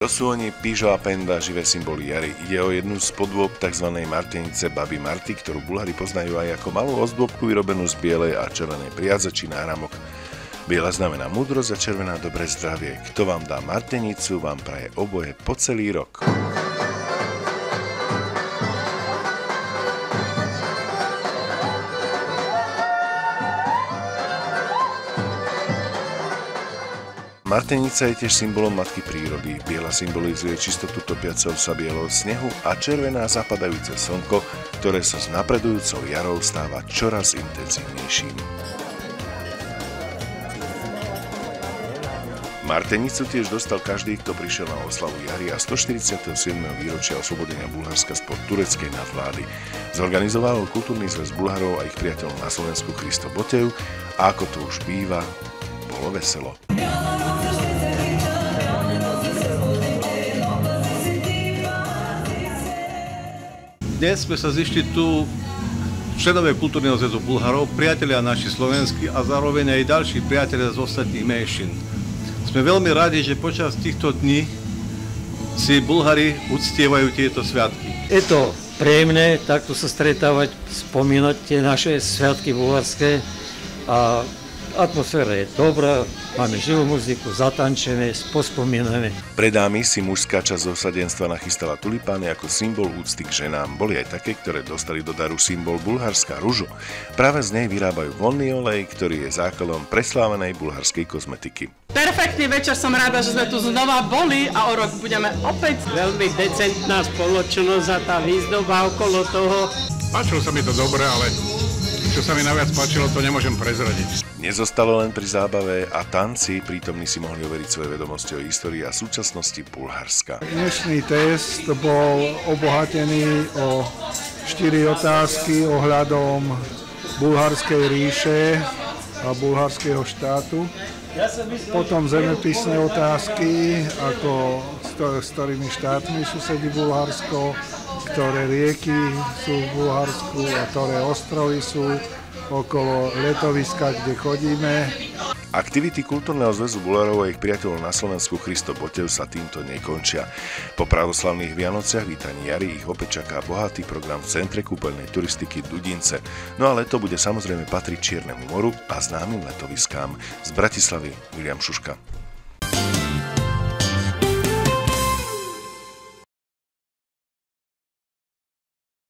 To sú oni Pížo a Penda, živé symboly jary. Ide o jednu z podôb tzv. Martenice Baby Marty, ktorú Bulhári poznajú aj ako malú ozdôbku vyrobenú z bielej a červenej priadze či náramok. Biela znamená múdrosť a červená dobré zdravie. Kto vám dá Martenicu, vám praje oboje po celý rok. Martenica je tiež symbolom matky prírody. Biela symbolizuje čistotu topiaceho sa bieleho snehu a červená zapadajúce slnko, ktoré sa s napredujúcou jarou stáva čoraz intenzívnejším. Martenicu tiež dostal každý, kto prišiel na oslavu jary a 147. výročia oslobodenia Bulharska spod tureckej nadvlády. Zorganizoval kultúrny zväz Bulharov a ich priateľov na Slovensku Christo Botev a ako to už býva, bolo veselo. Dnes sme sa zišli tu členovia kultúrneho zväzu Bulharov, priatelia naši slovenskí a zároveň aj ďalší priatelia z ostatných menšín. Sme veľmi radi, že počas týchto dní si Bulhári uctievajú tieto sviatky. Je to príjemné takto sa stretávať, spomínať tie naše sviatky bulharské a atmosféra je dobrá, máme živú muziku, zatančené, pospomínané. Pre dámy si mužská časť osadenstva nachystala tulipány ako symbol úcty k ženám. Boli aj také, ktoré dostali do daru symbol bulharská ružo. Práve z nej vyrábajú vonný olej, ktorý je základom preslávenej bulharskej kozmetiky. Perfektný večer, som rada, že sme tu znova boli a o rok budeme opäť. Veľmi decentná spoločnosť a tá výzdoba okolo toho. Páčilo sa mi to dobre, ale čo sa mi najviac páčilo, to nemôžem prezradiť. Nezostalo len pri zábave a tanci, prítomní si mohli overiť svoje vedomosti o histórii a súčasnosti Bulharska. Dnešný test bol obohatený o 4 otázky ohľadom Bulharskej ríše a bulharského štátu. Potom zemepisné otázky, ako s ktorými štátmi susedí Bulharsko, ktoré rieky sú v Bulharsku a ktoré ostrovy sú okolo letoviska, kde chodíme. Aktivity kultúrneho zväzu Bulharov a ich priateľov na Slovensku Christo Botev sa týmto nekončia. Po pravoslavných Vianociach vítaní jary ich opäť čaká bohatý program v centre kúpeľnej turistiky Dudince. No a leto bude samozrejme patriť Čiernemu moru a známym letoviskám. Z Bratislavy William Šuška.